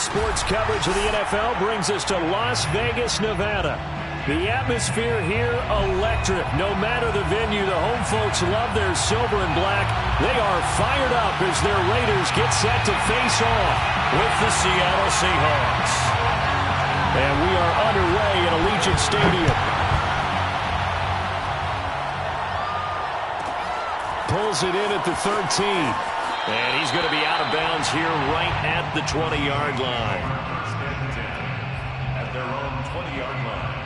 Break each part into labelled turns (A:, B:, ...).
A: sports coverage of the NFL brings us to Las Vegas, Nevada. The atmosphere here, electric. No matter the venue, the home folks love their silver and black. They are fired up as their Raiders get set to face off with the Seattle Seahawks. And we are underway in Allegiant Stadium. Pulls it in at the 13. And he's going to be out of bounds here right at the 20-yard line.
B: Standing down at their own 20-yard line.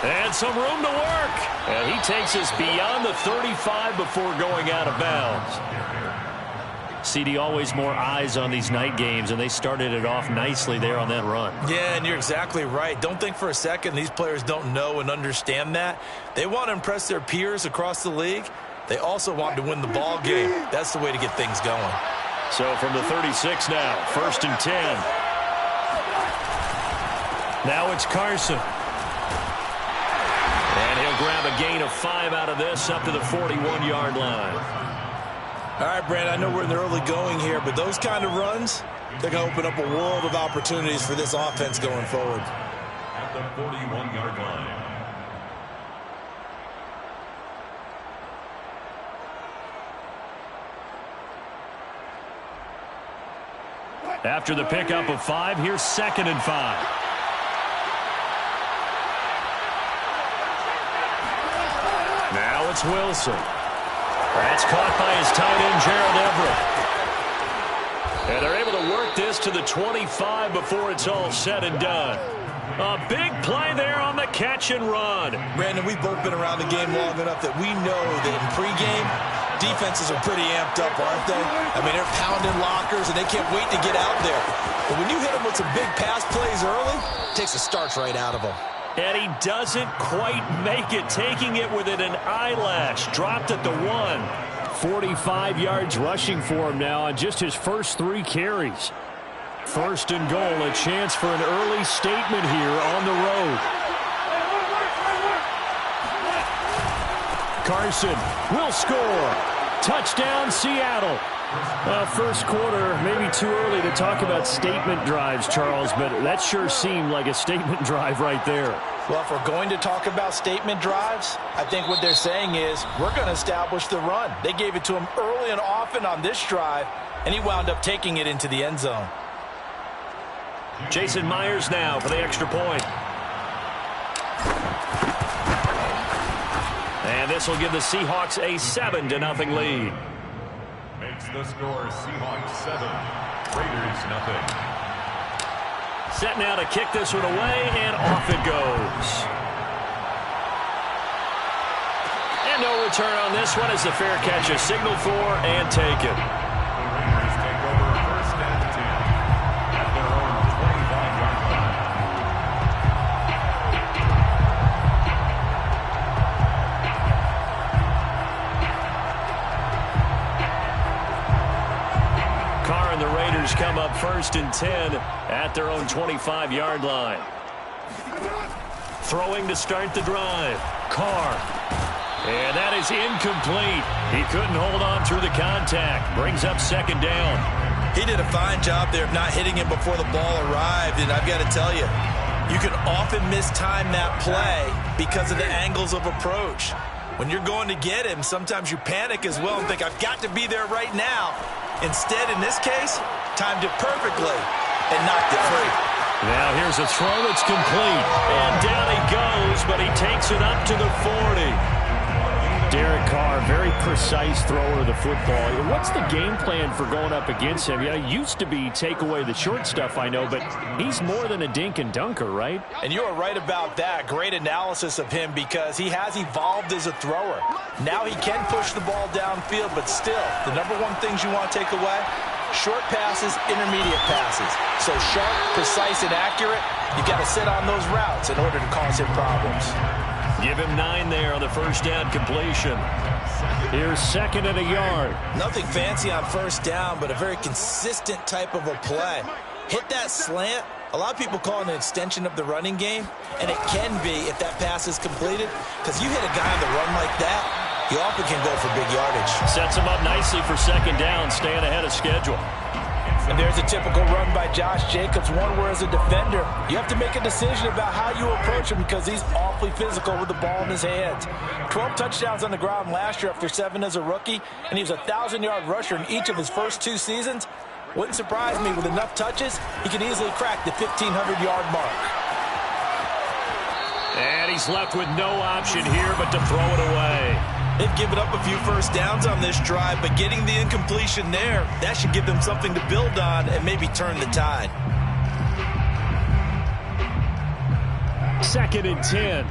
A: And some room to work. And he takes us beyond the 35 before going out of bounds. CD, always more eyes on these night games, and they started it off nicely there on that run.
C: Yeah, and you're exactly right. Don't think for a second these players don't know and understand that. They want to impress their peers across the league. They also want to win the ball game. That's the way to get things going.
A: So from the 36 now, 1st and 10. Now it's Carson. And he'll grab a gain of 5 out of this up to the 41-yard line.
C: All right, Brand, I know we're in the early going here, but those kind of runs, they're going to open up a world of opportunities for this offense going forward.
B: At the 41-yard line.
A: After the pickup of 5, here's 2nd and 5. Now it's Wilson. That's caught by his tight end, Gerald Everett. And they're able to work this to the 25 before it's all said and done. A big play there on the catch and run.
C: Brandon, we've both been around the game long enough that we know that in pregame, defenses are pretty amped up, aren't they? I mean, they're pounding lockers, and they can't wait to get out there. But when you hit them with some big pass plays early, it takes the starch right out of them.
A: And he doesn't quite make it, taking it within an eyelash. Dropped at the 1. 45 yards rushing for him now on just his first 3 carries. 1st and goal, a chance for an early statement here on the road. Carson will score. Touchdown, Seattle. First quarter, maybe too early to talk about statement drives, Charles, but that sure seemed like a statement drive right there.
C: Well, if we're going to talk about statement drives, I think what they're saying is we're going to establish the run. They gave it to him early and often on this drive, and he wound up taking it into the end zone.
A: Jason Myers now for the extra point. And this will give the Seahawks a 7-0 lead.
B: Makes the score Seahawks 7, Raiders 0.
A: Set now to kick this one away, and off it goes. And no return on this one as the fair catch is signaled for and taken.
B: The Raiders take over 1st and 10 at their own 25-yard line.
A: Carr and the Raiders come up 1st and 10 at their own 25-yard line. Throwing to start the drive. Carr. And that is incomplete. He couldn't hold on through the contact. Brings up 2nd down.
C: He did a fine job there of not hitting him before the ball arrived, and I've got to tell you, you can often mistime that play because of the angles of approach. When you're going to get him, sometimes you panic as well and think, I've got to be there right now. Instead, in this case, timed it perfectly and knocked it free.
A: Now here's a throw that's complete. And down he goes, but he takes it up to the 40. Derek Carr, very precise thrower of the football. What's the game plan for going up against him? You know, it used to be take away the short stuff, I know, but he's more than a dink and dunker, right?
C: And you are right about that. Great analysis of him because he has evolved as a thrower. Now he can push the ball downfield, but still, the number one things you want to take away, short passes, intermediate passes. So sharp, precise, and accurate, you've got to sit on those routes in order to cause him problems.
A: Give him 9 there on the first down completion. Here's 2nd and a yard.
C: Nothing fancy on first down, but a very consistent type of a play. Hit that slant. A lot of people call it an extension of the running game, and it can be if that pass is completed, because you hit a guy on the run like that, he often can go for big yardage.
A: Sets him up nicely for 2nd down, staying ahead of schedule.
C: And there's a typical run by Josh Jacobs, one where as a defender, you have to make a decision about how you approach him because he's awfully physical with the ball in his hands. 12 touchdowns on the ground last year after 7 as a rookie, and he was a 1,000-yard rusher in each of his first 2 seasons. Wouldn't surprise me, with enough touches, he can easily crack the 1,500-yard mark.
A: And he's left with no option here but to throw it away.
C: They've given up a few first downs on this drive, but getting the incompletion there, that should give them something to build on and maybe turn the tide.
A: 2nd and 10.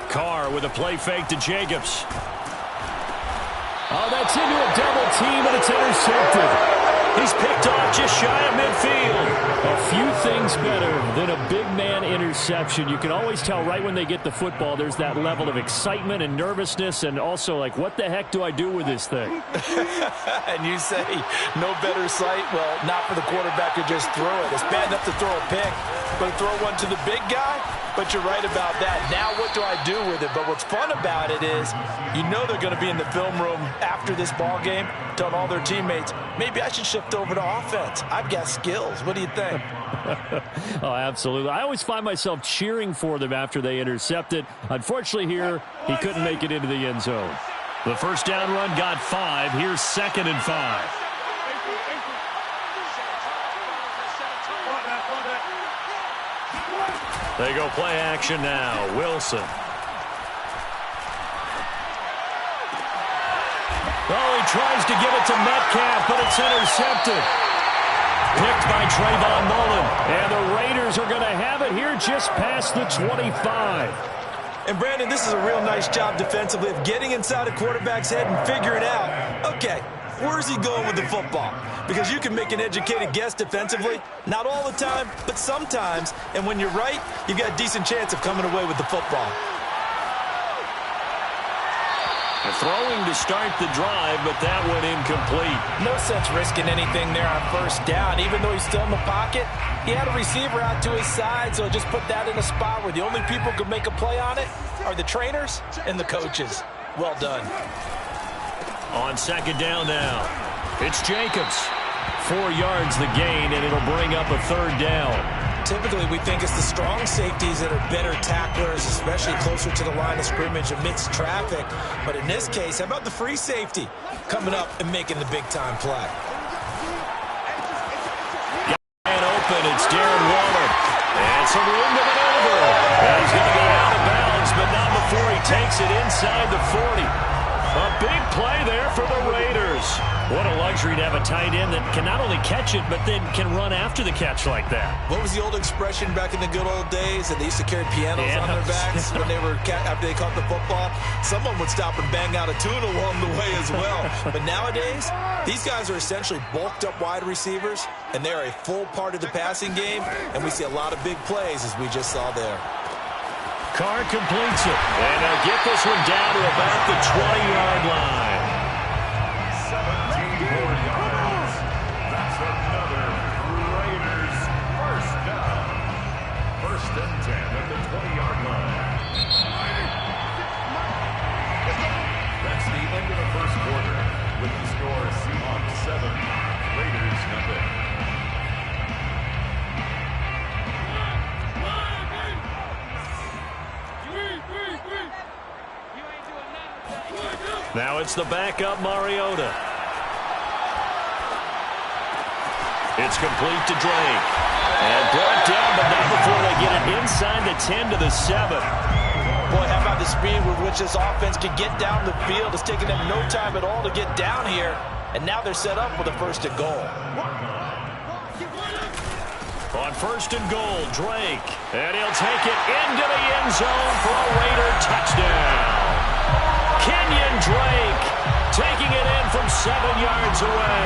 A: Carr with a play fake to Jacobs. Oh, that's into a double team, and it's intercepted. He's picked off just shy of midfield. A few things better than a big man interception. You can always tell right when they get the football, there's that level of excitement and nervousness, and also like, what the heck do I do with this thing?
C: And you say, no better sight? Well, not for the quarterback to just throw it. It's bad enough to throw a pick, but throw one to the big guy? But you're right about that. Now what do I do with it? But what's fun about it is you know they're going to be in the film room after this ball game telling all their teammates, maybe I should shift over to offense. I've got skills. What do you think?
A: Oh, absolutely. I always find myself cheering for them after they intercept it. Unfortunately here, he couldn't make it into the end zone. The first down run got 5. Here's 2nd and 5. They go play action now. Wilson. Oh, he tries to give it to Metcalf, but it's intercepted. Picked by Trayvon Mullen. And the Raiders are going to have it here just past the 25.
C: And, Brandon, this is a real nice job defensively of getting inside a quarterback's head and figuring out, okay, where's he going with the football? Because you can make an educated guess defensively. Not all the time, but sometimes. And when you're right, you've got a decent chance of coming away with the football.
A: Throwing to start the drive, but that went incomplete.
C: No sense risking anything there on first down. Even though he's still in the pocket, he had a receiver out to his side, so just put that in a spot where the only people who can make a play on it are the trainers and the coaches. Well done.
A: On 2nd down now, it's Jacobs. 4 yards the gain, and it'll bring up a 3rd down.
C: Typically, we think it's the strong safeties that are better tacklers, especially closer to the line of scrimmage amidst traffic. But in this case, how about the free safety coming up and making the big-time play?
A: And open, it's Darren Waller. And some room to maneuver. And he's going to go out of bounds, but not before he takes it inside the 40. A big play there for the Raiders. What a luxury to have a tight end that can not only catch it, but then can run after the catch like that.
C: What was the old expression back in the good old days that they used to carry pianos on their backs when they were after they caught the football? Someone would stop and bang out a tune along the way as well. But nowadays, these guys are essentially bulked up wide receivers, and they're a full part of the passing game, and we see a lot of big plays as we just saw there.
A: Carr completes it. And they'll get this one down to about the 20-yard line.
B: 17 more yards. That's another Raiders first down. 1st and 10 at the 20-yard line. That's the end of the first quarter. With the score Seahawks 7, Raiders nothing.
A: Now it's the backup Mariota. It's complete to Drake. And brought down, but not before they get it inside the 10 to the 7.
C: Boy, how about the speed with which this offense can get down the field? It's taking them no time at all to get down here. And now they're set up for the 1st and goal.
A: On 1st and goal, Drake. And he'll take it into the end zone for a Raider touchdown. Kenyon Drake taking it in from 7 yards away.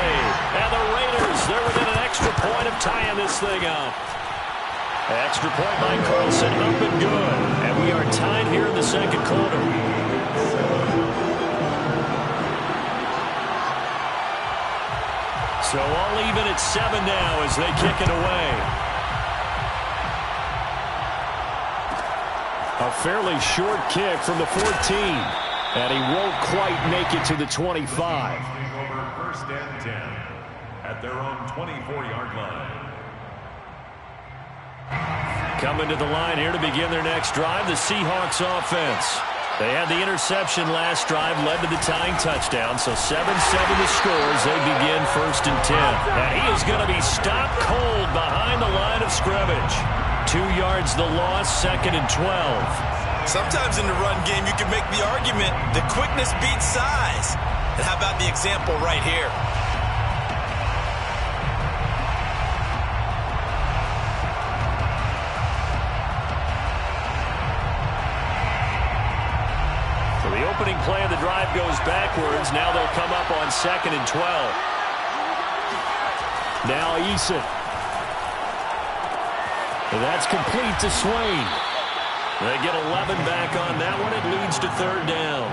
A: And the Raiders, they're within an extra point of tying this thing up. Extra point by Carlson, up and good. And we are tied here in the second quarter. So all even at 7 now as they kick it away. A fairly short kick from the 14. And he won't quite make it to the 25.
B: First and 10 at their own 24-yard line.
A: Coming to the line here to begin their next drive, the Seahawks offense. They had the interception last drive, led to the tying touchdown, so 7-7 the score as they begin first and 10. And he is going to be stopped cold behind the line of scrimmage. 2 yards the loss, second and 12.
C: Sometimes in the run game, you can make the argument that quickness beats size. And how about the example right here?
A: So the opening play of the drive goes backwards. Now they'll come up on second and 12. Now Eason. And that's complete to Swain. They get 11 back on that one. It leads to third down.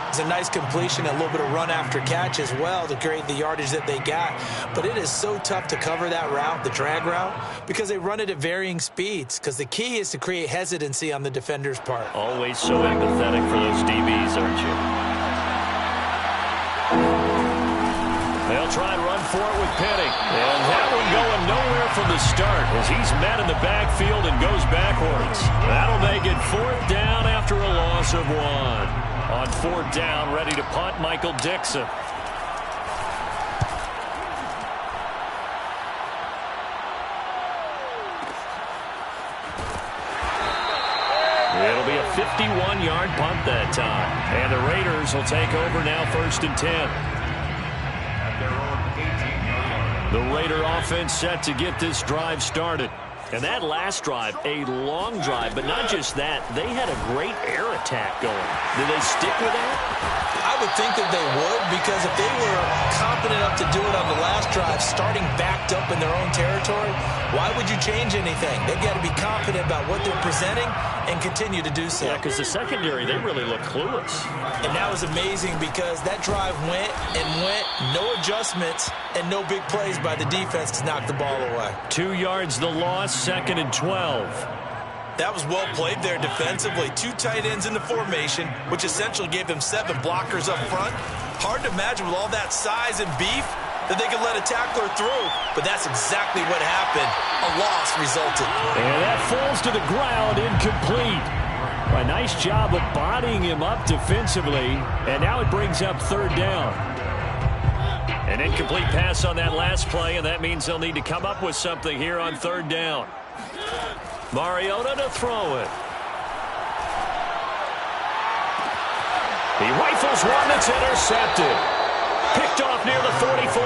C: It's a nice completion, a little bit of run after catch as well to create the yardage that they got. But it is so tough to cover that route, the drag route, because they run it at varying speeds. Because the key is to create hesitancy on the defender's part.
A: Always so empathetic for those DBs, aren't you? They'll try and run for it with Penny. And that one going nowhere from the start as he's met in the backfield and goes backwards. That'll make it fourth down after a loss of 1. On fourth down, ready to punt, Michael Dixon. It'll be a 51-yard punt that time. And the Raiders will take over now first and 10. The Raider offense set to get this drive started. And that last drive, a long drive, but not just that. They had a great air attack going. Did they stick with that?
C: I would think that they would, because if they were confident enough to do it on the last drive, starting backed up in their own territory, why would you change anything? They've got to be confident about what they're presenting and continue to do so.
A: Yeah, because the secondary, they really look clueless.
C: And that was amazing because that drive went and went, no adjustments, and no big plays by the defense to knock the ball away.
A: 2 yards the loss, second and 12.
C: That was well played there defensively. 2 tight ends in the formation, which essentially gave them 7 blockers up front. Hard to imagine with all that size and beef that they could let a tackler through, but that's exactly what happened. A loss resulted.
A: And that falls to the ground, incomplete. A nice job of bodying him up defensively, and now it brings up third down. An incomplete pass on that last play, and that means they'll need to come up with something here on third down. Mariota to throw it. He rifles one that's intercepted. Picked off near the 44.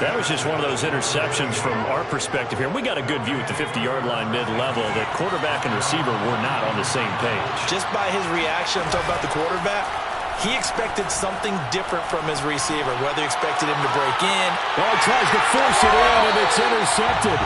A: That was just one of those interceptions from our perspective here. We got a good view at the 50-yard line mid-level that quarterback and receiver were not on the same page.
C: Just by his reaction, I'm talking about the quarterback, he expected something different from his receiver, whether he expected him to break in.
A: Well, he tries to force it in, and it's intercepted.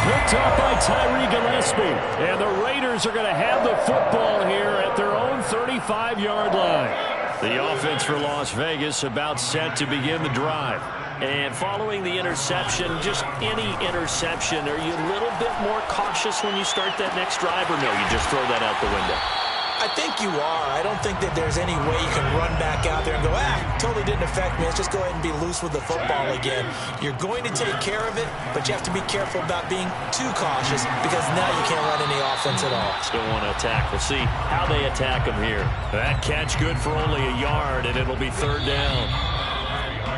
A: Picked up by Tyree Gillespie. And the Raiders are going to have the football here at their own 35-yard line. The offense for Las Vegas about set to begin the drive. And following the interception, just any interception, are you a little bit more cautious when you start that next drive, or no, you just throw that out the window?
C: I think you are. I don't think that there's any way you can run back out there and go, totally didn't affect me. Let's just go ahead and be loose with the football again. You're going to take care of it, but you have to be careful about being too cautious because now you can't run any offense at all.
A: Still want to attack. We'll see how they attack them here. That catch good for only a yard, and it'll be third down.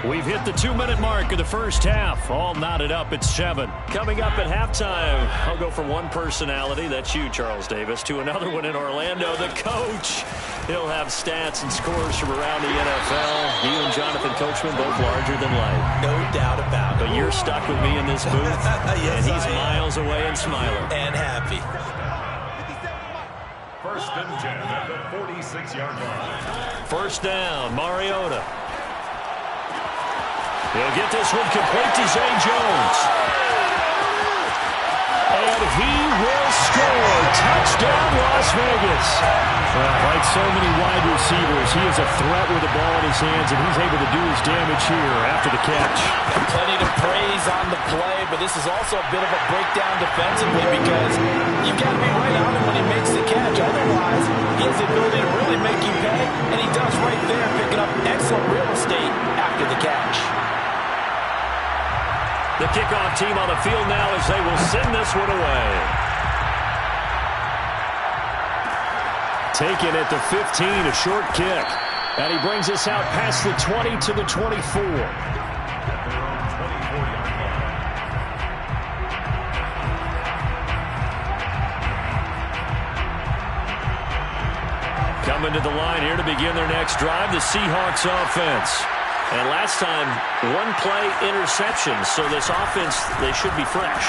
A: We've hit the 2-minute mark of the first half. All knotted up at 7. Coming up at halftime, I'll go from one personality, that's you, Charles Davis, to another one in Orlando, the coach. He'll have stats and scores from around the NFL. You and Jonathan Coachman, both larger than life.
C: No doubt about it.
A: But you're stuck with me in this booth,
C: yes,
A: and he's miles away and smiling.
C: And happy.
B: First and 10 at the 46-yard line.
A: First down, Mariota. He'll get this one complete to Zay Jones. And touchdown, Las Vegas. Like so many wide receivers, he is a threat with the ball in his hands, and he's able to do his damage here after the catch.
C: Plenty to praise on the play, but this is also a bit of a breakdown defensively because you've got to be right on him when he makes the catch. Otherwise, he has the ability to really make you pay, and he does right there, picking up excellent real estate after the catch.
A: The kickoff team on the field now as they will send this one away. Taken at the 15, a short kick. And he brings us out past the 20 to the 24. Coming to the line here to begin their next drive, the Seahawks offense. And last time, one play interception, so this offense, they should be fresh.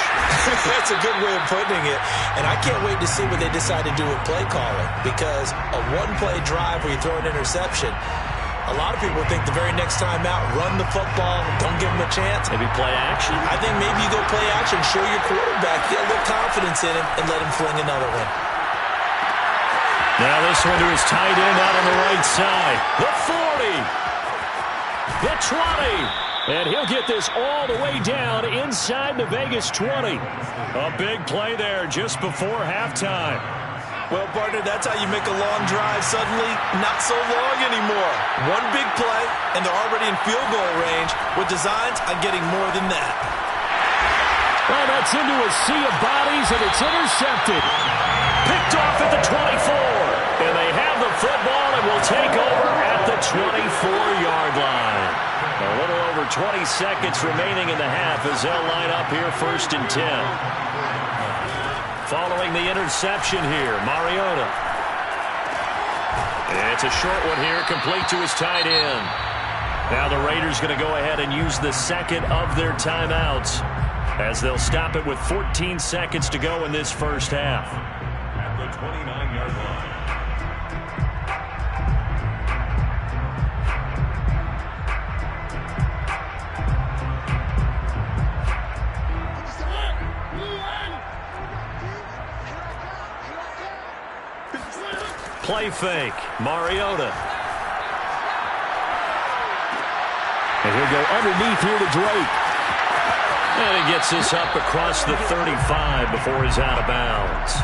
C: That's a good way of putting it. And I can't wait to see what they decide to do with play calling, because a one-play drive where you throw an interception, a lot of people think the very next time out, run the football, don't give them a chance.
A: Maybe play action?
C: I think maybe you go play action, show your quarterback, get a little confidence in him, and let him fling another one.
A: Now this one to his tight end out on the right side. The 40. The 20, and he'll get this all the way down inside the Vegas 20. A big play there just before halftime.
C: Well, partner, that's how you make a long drive suddenly not so long anymore. One big play, and they're already in field goal range with designs on getting more than that.
A: Well, that's into a sea of bodies, and it's intercepted. Picked off at the 24. And they have the football and will take over at the 24-yard line. A little over 20 seconds remaining in the half as they'll line up here 1st and 10. Following the interception here, Mariota. And it's a short one here, complete to his tight end. Now the Raiders going to go ahead and use the second of their timeouts as they'll stop it with 14 seconds to go in this first half.
B: At the 29-yard line.
A: Play fake, Mariota. And he'll go underneath here to Drake. And he gets this up across the 35 before he's out of bounds.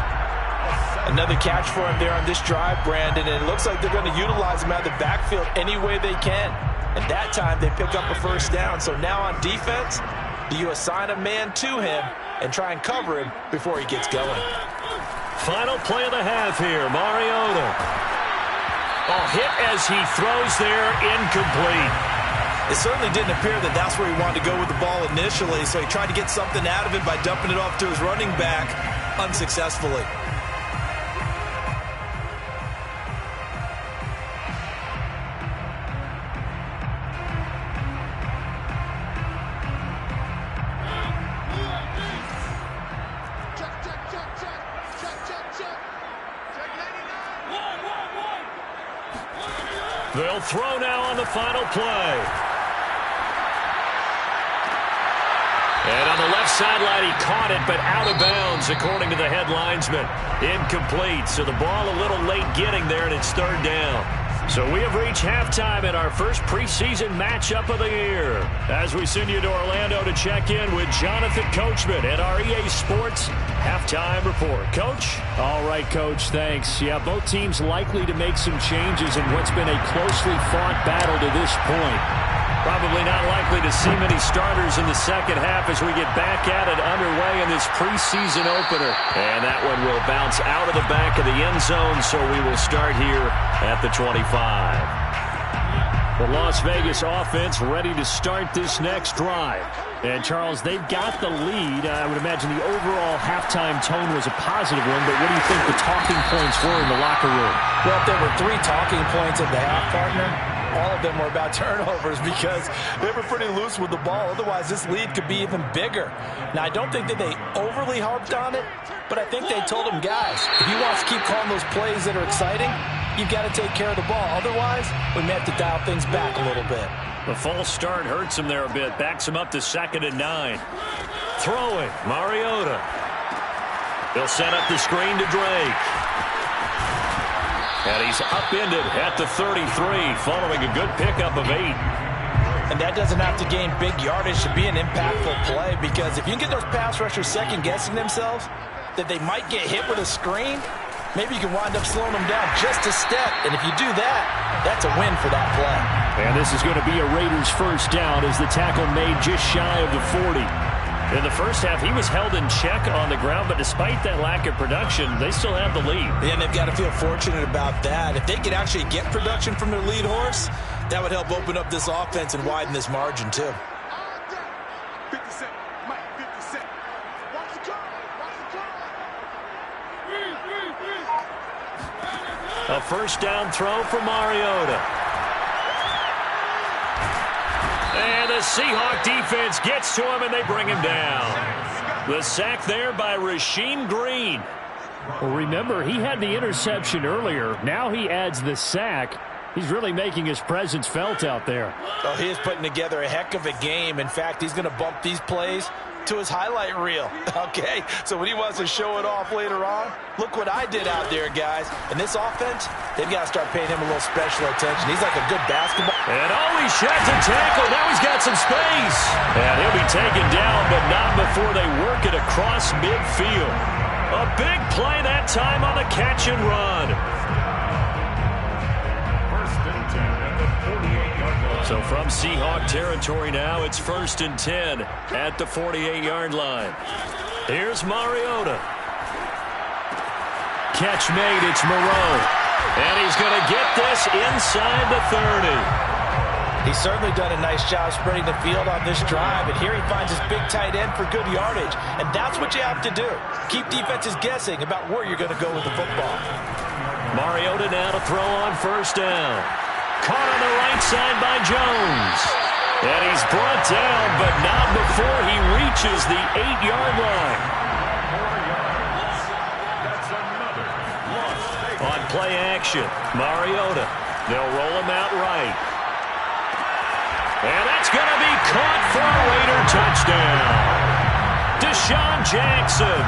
C: Another catch for him there on this drive, Brandon, and it looks like they're going to utilize him out of the backfield any way they can. And that time they pick up a first down. So now on defense, do you assign a man to him and try and cover him before he gets going?
A: Final play of the half here, Mariota. Oh, hit as he throws there, incomplete.
C: It certainly didn't appear that that's where he wanted to go with the ball initially, so he tried to get something out of it by dumping it off to his running back unsuccessfully.
A: They'll throw now on the final play. And on the left sideline, he caught it, but out of bounds, according to the head linesman. Incomplete, so the ball a little late getting there, and it's 3rd down. So we have reached halftime in our first preseason matchup of the year. As we send you to Orlando to check in with Jonathan Coachman at our EA Sports Halftime Report. Coach? All right, Coach, thanks. Yeah, both teams likely to make some changes in what's been a closely fought battle to this point. Probably not likely to see many starters in the second half as we get back at it underway in this preseason opener. And that one will bounce out of the back of the end zone, so we will start here at the 25. The Las Vegas offense ready to start this next drive. And, Charles, they've got the lead. I would imagine the overall halftime tone was a positive one, but what do you think the talking points were in the locker room?
C: Well, if there were 3 talking points at the half, partner, all of them were about turnovers because they were pretty loose with the ball. Otherwise, this lead could be even bigger. Now, I don't think that they overly harped on it, but I think they told them, guys, if you want to keep calling those plays that are exciting, you've got to take care of the ball. Otherwise, we may have to dial things back a little bit.
A: The false start hurts him there a bit. Backs him up to 2nd and 9. Throwing, Mariota. He'll set up the screen to Drake. And he's upended at the 33 following a good pickup of 8.
C: And that doesn't have to gain big yardage to be an impactful play, because if you can get those pass rushers second-guessing themselves that they might get hit with a screen, maybe you can wind up slowing them down just a step. And if you do that, that's a win for that play.
A: And this is going to be a Raiders first down as the tackle made just shy of the 40. In the first half, he was held in check on the ground, but despite that lack of production, they still have the lead.
C: And they've got to feel fortunate about that. If they could actually get production from their lead horse, that would help open up this offense and widen this margin too.
B: 50 Cent, Mike, 50 Cent. Watch the car, watch the car.
A: A first down throw for Mariota. And the Seahawk defense gets to him, and they bring him down. The sack there by Rasheem Green. Well, remember, he had the interception earlier. Now he adds the sack. He's really making his presence felt out there.
C: Oh, he is putting together a heck of a game. In fact, he's going to bump these plays to his highlight reel. Okay, so when he wants to show it off later on, look what I did out there, guys. And this offense, they've got to start paying him a little special attention. He's like a good basketball.
A: And he shot to tackle. Now he's got some space. And he'll be taken down, but not before they work it across midfield. A big play that time on the catch and run.
B: First and 10 at the 48-yard line.
A: So from Seahawk territory now, it's 1st and 10 at the 48-yard line. Here's Mariota. Catch made, it's Moreau. And he's going to get this inside the 30.
C: He's certainly done a nice job spreading the field on this drive, and here he finds his big tight end for good yardage. And that's what you have to do. Keep defenses guessing about where you're going to go with the football.
A: Mariota now to throw on first down. Caught on the right side by Jones. And he's brought down, but not before he reaches the 8-yard line.
B: 4 yards. That's another loss.
A: On play action, Mariota. They'll roll him out right. And that's going to be caught for a Raider touchdown. Deshaun Jackson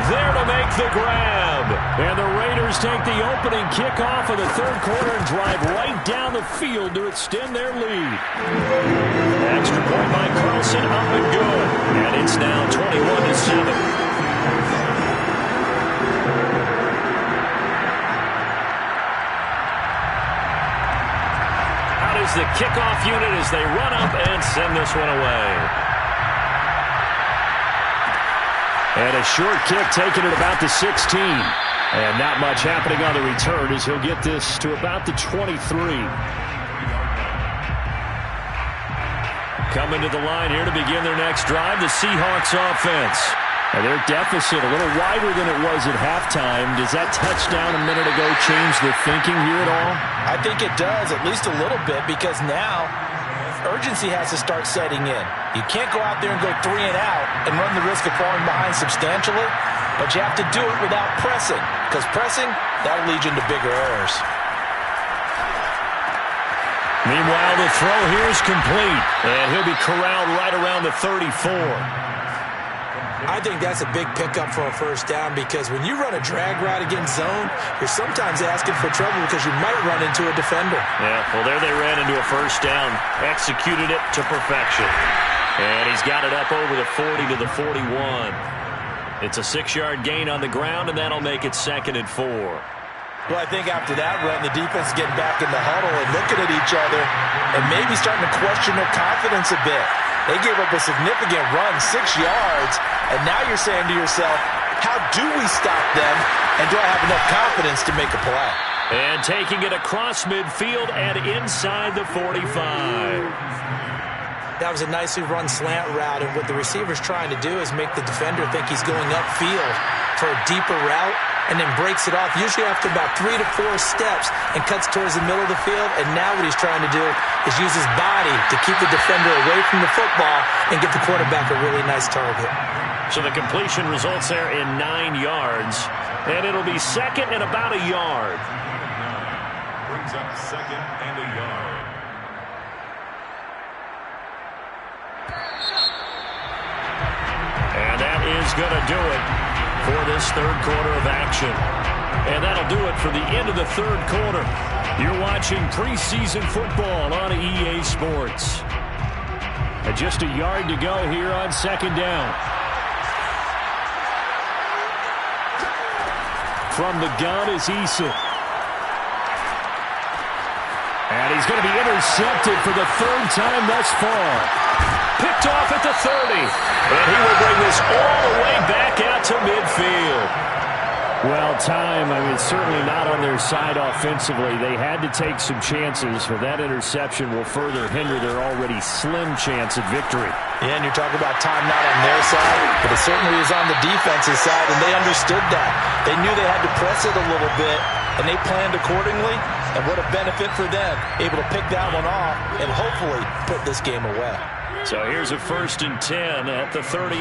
A: there to make the grab. And the Raiders take the opening kickoff of the third quarter and drive right down the field to extend their lead. Extra point by Carlson, up and good. And it's now 21-7. The kickoff unit as they run up and send this one away. And a short kick taken at about the 16. And not much happening on the return as he'll get this to about the 23. Coming to the line here to begin their next drive, the Seahawks offense. And their deficit a little wider than it was at halftime. Does that touchdown a minute ago change the thinking here at all?
C: I think it does, at least a little bit, because now urgency has to start setting in. You can't go out there and go 3 and out and run the risk of falling behind substantially, but you have to do it without pressing, because pressing, that'll lead you into bigger errors.
A: Meanwhile, the throw here is complete, and he'll be corralled right around the 34.
C: I think that's a big pickup for a first down, because when you run a drag route against zone, you're sometimes asking for trouble because you might run into a defender.
A: Yeah, well, there they ran into a first down, executed it to perfection. And he's got it up over the 40 to the 41. It's a 6-yard gain on the ground, and that'll make it 2nd and 4.
C: Well, I think after that run, the defense is getting back in the huddle and looking at each other and maybe starting to question their confidence a bit. They gave up a significant run, 6 yards, and now you're saying to yourself, how do we stop them, and do I have enough confidence to make a play?
A: And taking it across midfield and inside the 45.
C: That was a nicely run slant route, and what the receiver's trying to do is make the defender think he's going upfield for a deeper route, and then breaks it off, usually after about 3 to 4 steps, and cuts towards the middle of the field. And now what he's trying to do is use his body to keep the defender away from the football and get the quarterback a really nice target.
A: So the completion results there in 9 yards, and it'll be 2nd and about a yard.
B: Brings up 2nd and a yard.
A: And that is going to do it for this third quarter of action. And that'll do it for the end of the third quarter. You're watching preseason football on EA Sports. And just a yard to go here on second down. From the gun is Eason. And he's going to be intercepted for the third time thus far. Picked off at the 30. And he will bring this all the way back out to midfield. Well, time, certainly not on their side offensively. They had to take some chances, but that interception will further hinder their already slim chance at victory.
C: Yeah, and you're talking about time not on their side, but it certainly is on the defense's side, and they understood that. They knew they had to press it a little bit, and they planned accordingly, and what a benefit for them, able to pick that one off and hopefully put this game away.
A: So here's a 1st and 10 at the 38.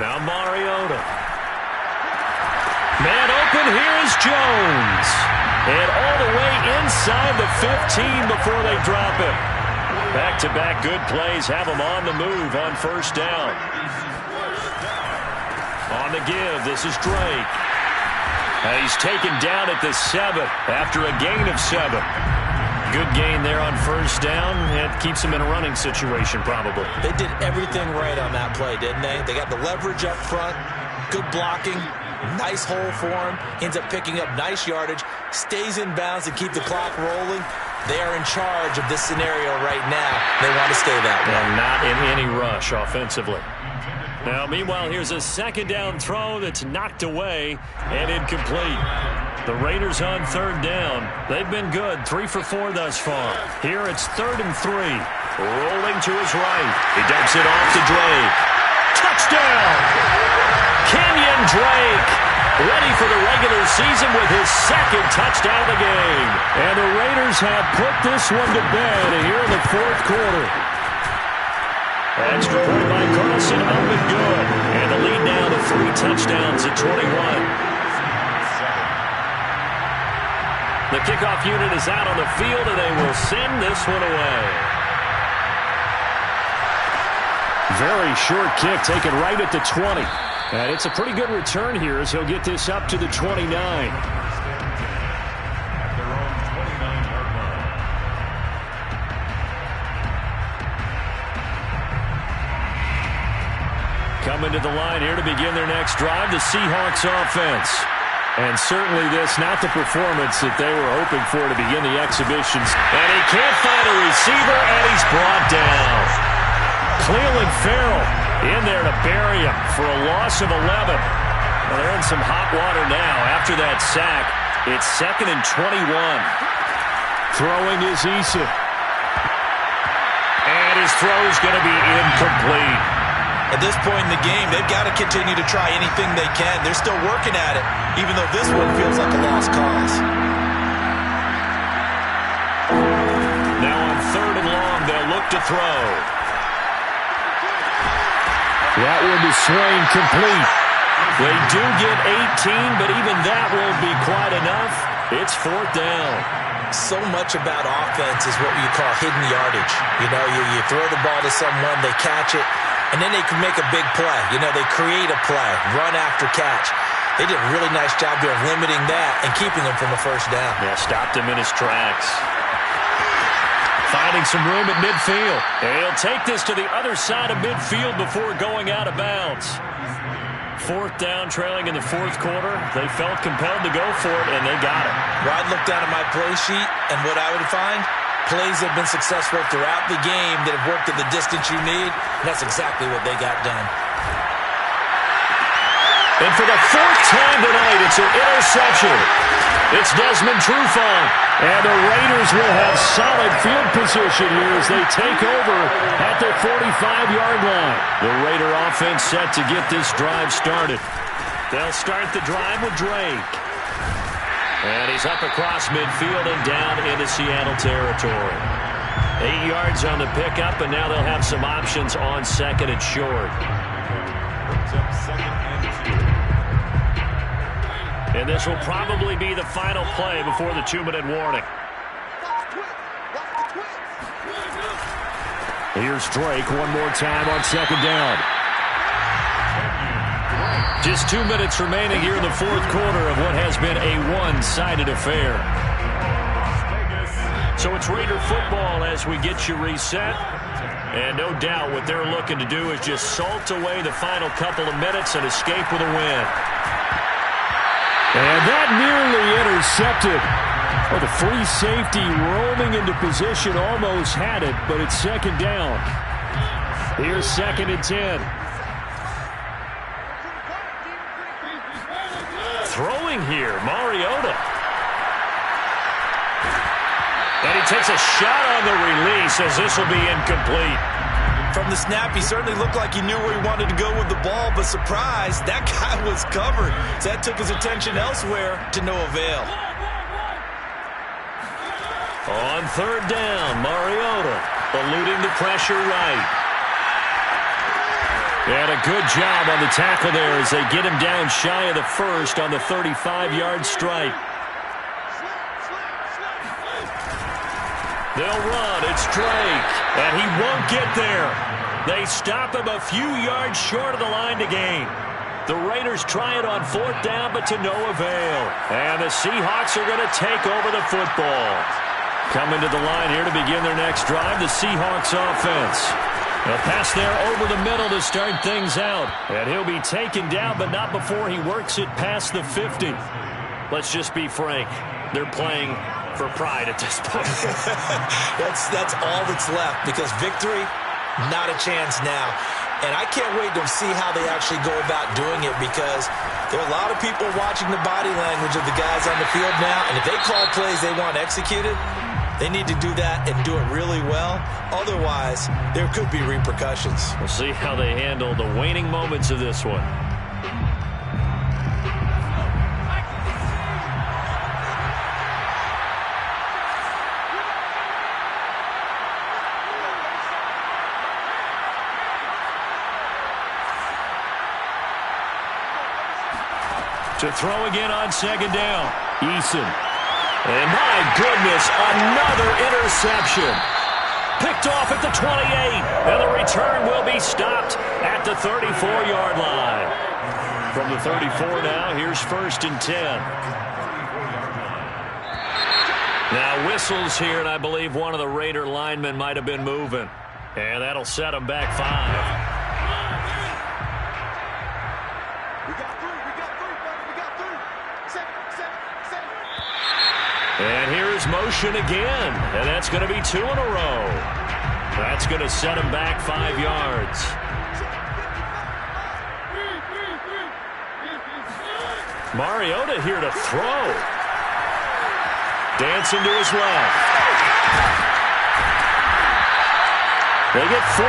A: Now Mariota. Man open, here is Jones. And all the way inside the 15 before they drop him. Back-to-back good plays have him on the move on first down. On the give, this is Drake. And he's taken down at the 7 after a gain of 7. Good gain there on first down. It keeps him in a running situation probably.
C: They did everything right on that play, didn't they? They got the leverage up front, good blocking. Nice hole for him. Ends up picking up nice yardage. Stays in bounds to keep the clock rolling. They are in charge of this scenario right now. They want to stay that way.
A: And not in any rush offensively. Now, meanwhile, here's a second down throw that's knocked away and incomplete. The Raiders on third down. They've been good. 3 for 4 thus far. Here it's 3rd and 3. Rolling to his right. He dumps it off to Drake. Touchdown! Kenyon Drake, ready for the regular season with his 2nd touchdown of the game. And the Raiders have put this one to bed here in the 4th quarter. Extra point by Carlson, up and good. And the lead now to 3 touchdowns at 21. The kickoff unit is out on the field, and they will send this one away. Very short kick taken right at the 20. And it's a pretty good return here as he'll get this up to the 29. Coming to the line here to begin their next drive, the Seahawks offense. And certainly this, not the performance that they were hoping for to begin the exhibitions. And he can't find a receiver, and he's brought down. Cleveland Farrell in there to bury him for a loss of 11. Well, they're in some hot water now after that sack. It's 2nd and 21. Throwing is Eason. And his throw is going to be incomplete.
C: At this point in the game, they've got to continue to try anything they can. They're still working at it, even though this one feels like a lost cause.
A: Now on 3rd and long, they'll look to throw. That one to Swain, complete. They do get 18, but even that won't be quite enough. It's 4th down.
C: So much about offense is what you call hidden yardage. You know, you throw the ball to someone, they catch it, and then they can make a big play. You know, they create a play, run after catch. They did a really nice job there of limiting that and keeping him from a first down.
A: Yeah, stopped him in his tracks. Finding some room at midfield. And he'll take this to the other side of midfield before going out of bounds. 4th down, trailing in the 4th quarter. They felt compelled to go for it, and they got it.
C: Well, I'd look down at my play sheet, and what I would find, plays have been successful throughout the game that have worked at the distance you need, and that's exactly what they got done.
A: And for the 4th time tonight, it's an interception. It's Desmond Trufant. And the Raiders will have solid field position here as they take over at the 45-yard line. The Raider offense set to get this drive started. They'll start the drive with Drake. And he's up across midfield and down into Seattle territory. 8 yards on the pickup, and now they'll have some options on 2nd and short. And this will probably be the final play before the 2-minute warning. Here's Drake one more time on 2nd down. Just 2 minutes remaining here in the fourth quarter of what has been a one-sided affair. So it's Raider football as we get you reset. And no doubt what they're looking to do is just salt away the final couple of minutes and escape with a win. And that nearly intercepted. Well, the free safety roaming into position almost had it, but it's second down. Here's 2nd and 10. Throwing here, Mariota. And he takes a shot on the release as this will be incomplete.
C: From the snap, he certainly looked like he knew where he wanted to go with the ball, but surprise, that guy was covered. So that took his attention elsewhere to no avail.
A: On 3rd down, Mariota eluding the pressure right. And a good job on the tackle there as they get him down shy of the first on the 35-yard strike. They'll run. It's Drake. And he won't get there. They stop him a few yards short of the line to gain. The Raiders try it on 4th down, but to no avail. And the Seahawks are going to take over the football. Coming to the line here to begin their next drive, the Seahawks offense. A pass there over the middle to start things out. And he'll be taken down, but not before he works it past the 50. Let's just be frank. They're playing for pride at this point.
C: That's all that's left, because victory, not a chance now. And I can't wait to see how they actually go about doing it, because there are a lot of people watching the body language of the guys on the field now, and if they call plays they want executed, they need to do that and do it really well. Otherwise, there could be repercussions.
A: We'll see how they handle the waning moments of this one. To throw again on 2nd down. Eason. And my goodness, another interception. Picked off at the 28. And the return will be stopped at the 34-yard line. From the 34 now, here's 1st and 10. Now whistles here, and I believe one of the Raider linemen might have been moving. And that'll set them back 5. And here's motion again, and that's going to be 2 in a row. That's going to set him back 5 yards. Mariota here to throw. Dancing to his left. They get 14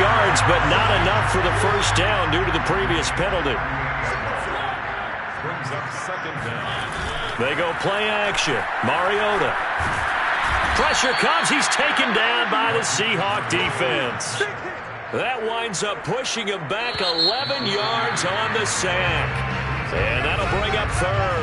A: yards, but not enough for the first down due to the previous penalty.
B: Brings up 2nd down.
A: They go play action. Mariota. Pressure comes. He's taken down by the Seahawk defense. That winds up pushing him back 11 yards on the sack. And that'll bring up 3rd.